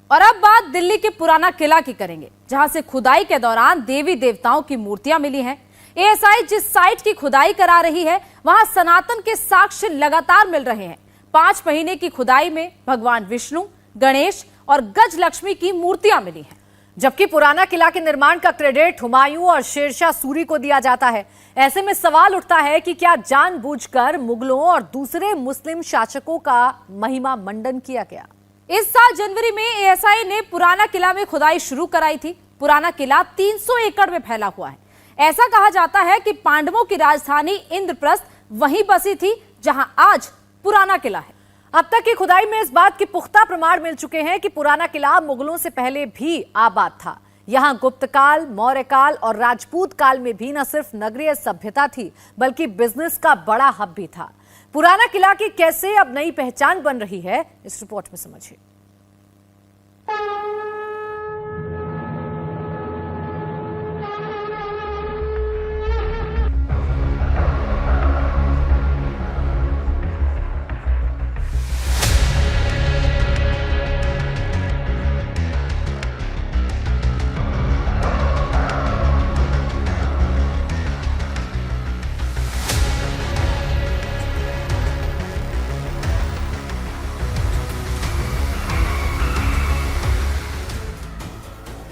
और अब बात दिल्ली के पुराना किला की करेंगे, जहां से खुदाई के दौरान देवी देवताओं की मूर्तियां मिली हैं। एएसआई जिस साइट की खुदाई करा रही है, वहां सनातन के साक्ष्य लगातार मिल रहे हैं। 5 महीने की खुदाई में भगवान विष्णु, गणेश और गज लक्ष्मी की मूर्तियां मिली हैं। जबकि पुराना किला के निर्माण का क्रेडिट हुमायूं और शेरशाह सूरी को दिया जाता है। ऐसे में सवाल उठता है कि क्या जानबूझकर मुगलों और दूसरे मुस्लिम शासकों का महिमा मंडन किया गया। इस साल जनवरी में एएसआई ने पुराना किला में खुदाई शुरू कराई थी। पुराना किला 300 एकड़ में फैला हुआ है। ऐसा कहा जाता है कि पांडवों की राजधानी इंद्रप्रस्थ वहीं बसी थी जहां आज पुराना किला है। अब तक की खुदाई में इस बात के पुख्ता प्रमाण मिल चुके हैं कि पुराना किला मुगलों से पहले भी आबाद था। यहाँ गुप्त काल, मौर्य काल और राजपूत काल में भी न सिर्फ नगरीय सभ्यता थी, बल्कि बिजनेस का बड़ा हब भी था। पुराना किला की कैसे अब नई पहचान बन रही है, इस रिपोर्ट में समझिए।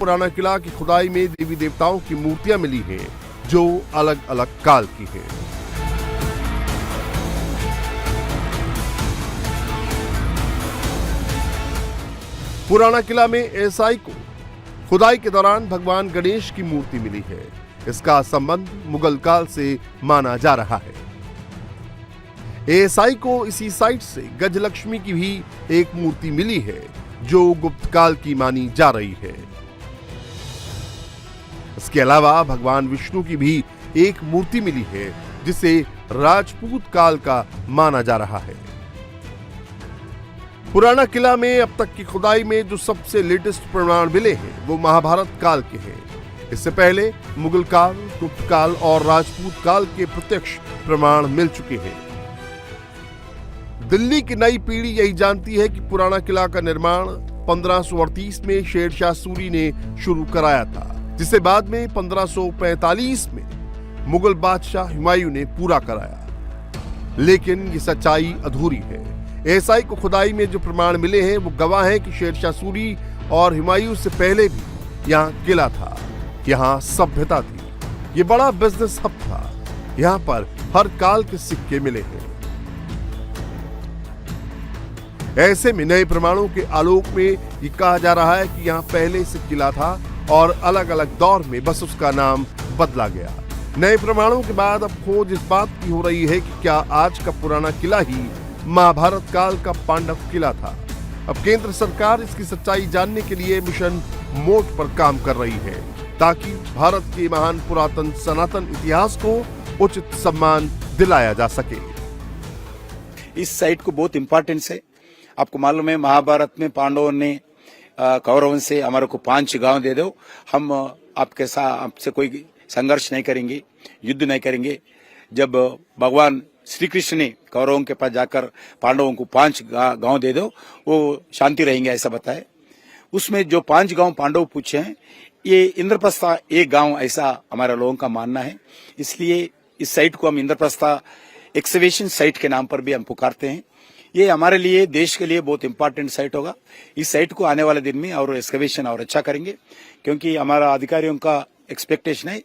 पुराना किला की खुदाई में देवी देवताओं की मूर्तियां मिली हैं, जो अलग अलग काल की हैं। पुराना किला में एएसआई को खुदाई के दौरान भगवान गणेश की मूर्ति मिली है। इसका संबंध मुगल काल से माना जा रहा है। एएसआई को इसी साइट से गजलक्ष्मी की भी एक मूर्ति मिली है, जो गुप्त काल की मानी जा रही है। इसके अलावा भगवान विष्णु की भी एक मूर्ति मिली है, जिसे राजपूत काल का माना जा रहा है। पुराना किला में अब तक की खुदाई में जो सबसे लेटेस्ट प्रमाण मिले हैं, वो महाभारत काल के हैं। इससे पहले मुगल काल, गुप्त काल और राजपूत काल के प्रत्यक्ष प्रमाण मिल चुके हैं। दिल्ली की नई पीढ़ी यही जानती है कि पुराना किला का निर्माण 1538 में शेरशाह सूरी ने शुरू कराया था, जिसे बाद में 1545 में मुगल बादशाह हुमायूं ने पूरा कराया। लेकिन ये सच्चाई अधूरी है। एएसआई को खुदाई में जो प्रमाण मिले हैं, वो गवाह हैं कि शेरशाह सूरी और हुमायूं से पहले भी यहाँ किला था, यहाँ सभ्यता थी, ये बड़ा बिजनेस हब था। यहाँ पर हर काल के सिक्के मिले हैं। ऐसे में नए प्रमाणों के आलोक में ये कहा जा रहा है कि यहाँ पहले से किला था और अलग अलग दौर में बस उसका नाम बदला गया। नए प्रमाणों के बाद अब खोज इस बात की हो रही है कि क्या आज का पुराना किला ही महाभारत काल का पांडव किला था। अब केंद्र सरकार इसकी सच्चाई जानने के लिए मिशन मोड पर काम कर रही है, ताकि भारत के महान पुरातन सनातन इतिहास को उचित सम्मान दिलाया जा सके। इस साइट को बहुत इंपॉर्टेंस है। आपको मालूम है, महाभारत में पांडवों ने कौरवों से हमारे को 5 गांव दे दो, हम आपके साथ आपसे कोई संघर्ष नहीं करेंगे, युद्ध नहीं करेंगे। जब भगवान श्री कृष्ण ने कौरवों के पास जाकर पांडवों को 5 गांव दे दो, वो शांति रहेंगे, ऐसा बताए। उसमें जो 5 गांव पांडव पूछे हैं, ये इंद्रप्रस्थ एक गांव, ऐसा हमारे लोगों का मानना है। इसलिए इस साइट को हम इंद्रप्रस्थ एक्सकवेशन साइट के नाम पर भी हम पुकारते हैं। ये हमारे लिए, देश के लिए बहुत इंपॉर्टेंट साइट होगा। इस साइट को आने वाले दिन में और एक्सकवेशन और अच्छा करेंगे, क्योंकि हमारा अधिकारियों का एक्सपेक्टेशन है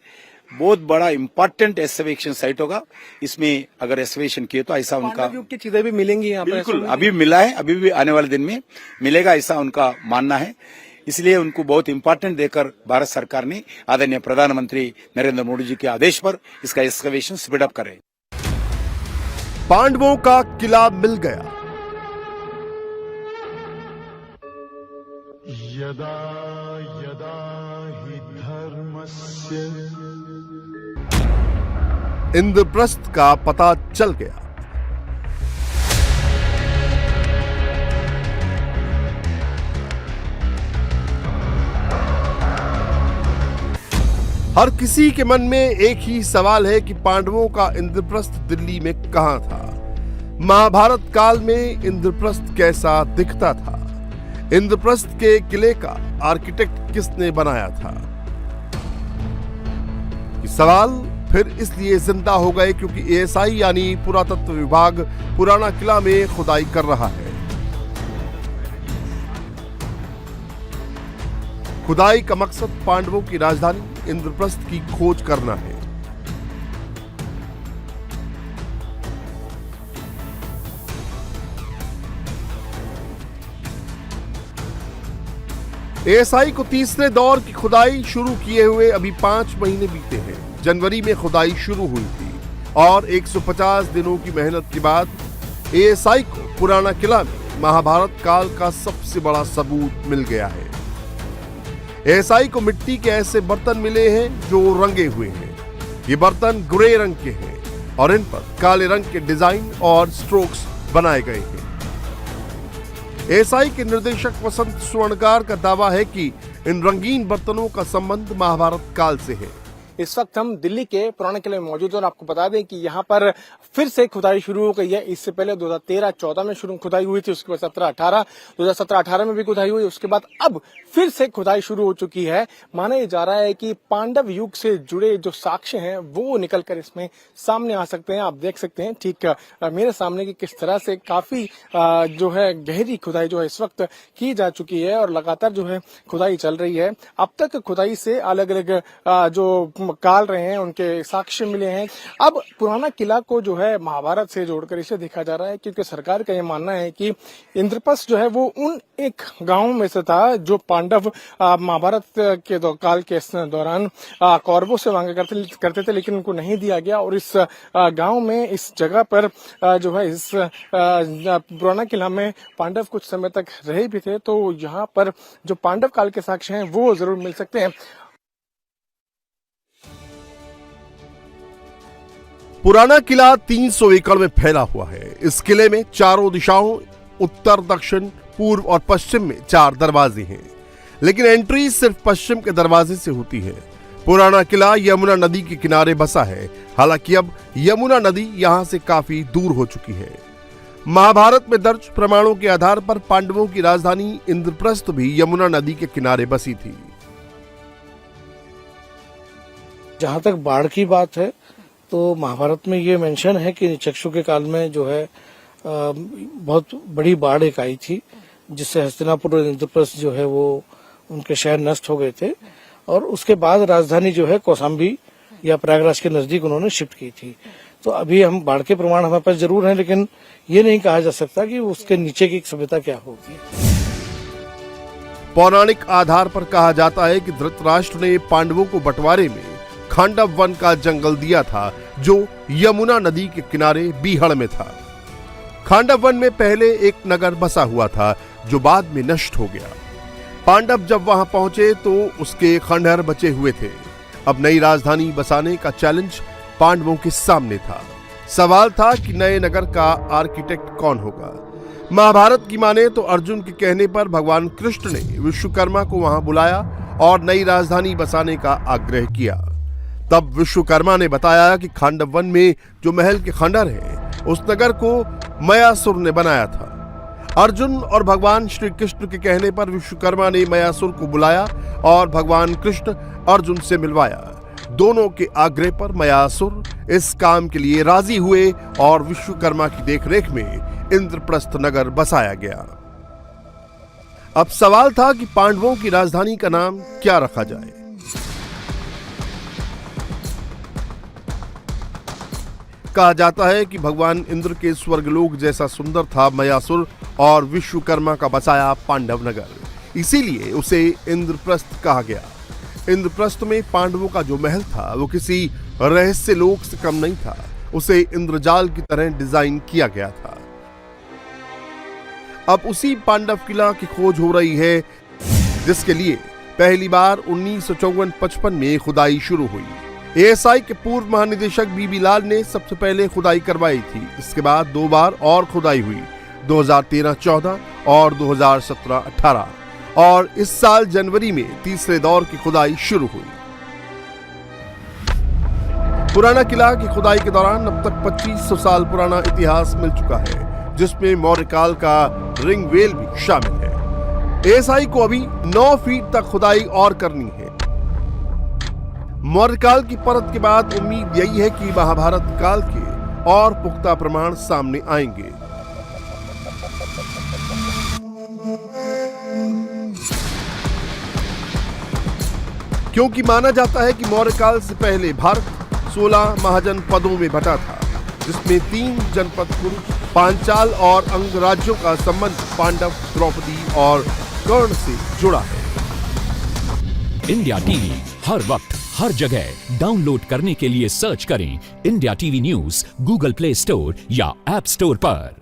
बहुत बड़ा इंपॉर्टेंट एक्सकवेशन साइट होगा। इसमें अगर एक्सकवेशन किए तो ऐसा उनका की चीजें भी मिलेंगी यहाँ पर। बिल्कुल, अभी मिला है, अभी भी आने वाले दिन में मिलेगा, ऐसा उनका मानना है। इसलिए उनको बहुत इंपॉर्टेंट देकर भारत सरकार ने आदरणीय प्रधानमंत्री नरेंद्र मोदी जी के आदेश पर इसका एक्सकवेशन स्पीड अप करे। पांडवों का किला मिल गया। यदा यदा हि धर्मस्य इंद्रप्रस्थ का पता चल गया। हर किसी के मन में एक ही सवाल है कि पांडवों का इंद्रप्रस्थ दिल्ली में कहां था। महाभारत काल में इंद्रप्रस्थ कैसा दिखता था? इंद्रप्रस्थ के किले का आर्किटेक्ट किसने बनाया था? ये सवाल फिर इसलिए जिंदा हो गए क्योंकि एएसआई यानी पुरातत्व विभाग पुराना किला में खुदाई कर रहा है। खुदाई का मकसद पांडवों की राजधानी इंद्रप्रस्थ की खोज करना है। एएसआई को तीसरे दौर की खुदाई शुरू किए हुए अभी 5 महीने बीते हैं। जनवरी में खुदाई शुरू हुई थी और 150 दिनों की मेहनत के बाद एएसआई को पुराना किला में महाभारत काल का सबसे बड़ा सबूत मिल गया है। एएसआई को मिट्टी के ऐसे बर्तन मिले हैं जो रंगे हुए हैं। ये बर्तन ग्रे रंग के हैं और इन पर काले रंग के डिजाइन और स्ट्रोक्स बनाए गए हैं। एएसआई के निर्देशक वसंत स्वर्णकार का दावा है कि इन रंगीन बर्तनों का संबंध महाभारत काल से है। इस वक्त हम दिल्ली के पुराने किले में मौजूद हैं और आपको बता दें कि यहाँ पर फिर से खुदाई शुरू हो गई है। इससे पहले 2013-14 में शुरू खुदाई हुई थी, उसके बाद 2017-18 में भी खुदाई हुई, उसके बाद अब फिर से खुदाई शुरू हो चुकी है। माना यह जा रहा है कि पांडव युग से जुड़े जो साक्ष्य हैं वो निकलकर इसमें सामने आ सकते हैं। आप देख सकते हैं ठीक मेरे सामने की किस तरह से काफी जो है गहरी खुदाई जो है इस वक्त की जा चुकी है और लगातार जो है खुदाई चल रही है। अब तक खुदाई से अलग अलग जो काल रहे हैं उनके साक्ष्य मिले हैं। अब पुराना किला को जो है महाभारत से जोड़कर इसे देखा जा रहा है क्योंकि सरकार का यह मानना है कि इंद्रप्रस्थ जो है वो उन एक गांव में से था जो पांडव महाभारत के काल के दौरान कौरवों से मांगा करते थे, लेकिन उनको नहीं दिया गया और इस गांव में इस जगह पर जो है इस पुराना किला में पांडव कुछ समय तक रहे भी थे। तो यहाँ पर जो पांडव काल के साक्ष्य हैं वो जरूर मिल सकते हैं। पुराना किला 300 एकड़ में फैला हुआ है। इस किले में चारों दिशाओं उत्तर, दक्षिण, पूर्व और पश्चिम में 4 दरवाजे हैं, लेकिन एंट्री सिर्फ पश्चिम के दरवाजे से होती है। पुराना किला यमुना नदी के किनारे बसा है। हालांकि अब यमुना नदी यहां से काफी दूर हो चुकी है। महाभारत में दर्ज प्रमाणों के आधार पर पांडवों की राजधानी इंद्रप्रस्थ भी यमुना नदी के किनारे बसी थी। जहां तक बाढ़ की बात है तो महाभारत में ये मेंशन है कि चक्षु के काल में जो है बहुत बड़ी बाढ़ एक आई थी जिससे हस्तिनापुर और इंद्रप्रस्थ जो है वो उनके शहर नष्ट हो गए थे और उसके बाद राजधानी जो है कौशाम्बी या प्रयागराज के नजदीक उन्होंने शिफ्ट की थी। तो अभी हम बाढ़ के प्रमाण हमारे पास जरूर हैं, लेकिन ये नहीं कहा जा सकता कि उसके नीचे की सभ्यता क्या होगी। पौराणिक आधार पर कहा जाता है कि धृतराष्ट्र ने पांडवों को बंटवारे में खांडव वन का जंगल दिया था जो यमुना नदी के किनारे बीहड़ में था। खांडव वन में पहले एक नगर बसा हुआ था जो बाद में नष्ट हो गया। पांडव जब वहां पहुंचे तो उसके खंडहर बचे हुए थे। अब नई राजधानी बसाने का चैलेंज पांडवों के सामने था। सवाल था कि नए नगर का आर्किटेक्ट कौन होगा। महाभारत की माने तो अर्जुन के कहने पर भगवान कृष्ण ने विश्वकर्मा को वहां बुलाया और नई राजधानी बसाने का आग्रह किया। तब विश्वकर्मा ने बताया कि खांडव वन में जो महल के खंडहर हैं, उस नगर को मयासुर ने बनाया था। अर्जुन और भगवान श्री कृष्ण के कहने पर विश्वकर्मा ने मयासुर को बुलाया और भगवान कृष्ण अर्जुन से मिलवाया। दोनों के आग्रह पर मयासुर इस काम के लिए राजी हुए और विश्वकर्मा की देखरेख में इंद्रप्रस्थ नगर बसाया गया। अब सवाल था कि पांडवों की राजधानी का नाम क्या रखा जाए। कहा जाता है कि भगवान इंद्र के स्वर्गलोक जैसा सुंदर था मयासुर और विश्वकर्मा का बसाया पांडव नगर, इसीलिए उसे इंद्रप्रस्थ कहा गया। इंद्रप्रस्थ में पांडवों का जो महल था वो किसी रहस्य लोक से कम नहीं था। उसे इंद्रजाल की तरह डिजाइन किया गया था। अब उसी पांडव किला की खोज हो रही है जिसके लिए पहली बार 1954-55 में खुदाई शुरू हुई। एएसआई के पूर्व महानिदेशक बीबी लाल ने सबसे पहले खुदाई करवाई थी। इसके बाद 2 बार और खुदाई हुई, 2013-14 और 2017-18, और इस साल जनवरी में तीसरे दौर की खुदाई शुरू हुई। पुराना किला की खुदाई के दौरान अब तक 2500 साल पुराना इतिहास मिल चुका है, जिसमें मौर्य काल का रिंग वेल भी शामिल है। एएसआई को अभी 9 फीट तक खुदाई और करनी है। मौर्यकाल की परत के बाद उम्मीद यही है कि महाभारत काल के और पुख्ता प्रमाण सामने आएंगे। क्योंकि माना जाता है कि मौर्यकाल से पहले भारत 16 महाजनपदों में बटा था, जिसमें 3 जनपद कुरु, पांचाल और अंग राज्यों का संबंध पांडव, द्रौपदी और कर्ण से जुड़ा है। इंडिया टीवी हर वक्त हर जगह डाउनलोड करने के लिए सर्च करें India TV news Google play store या ऐप स्टोर पर।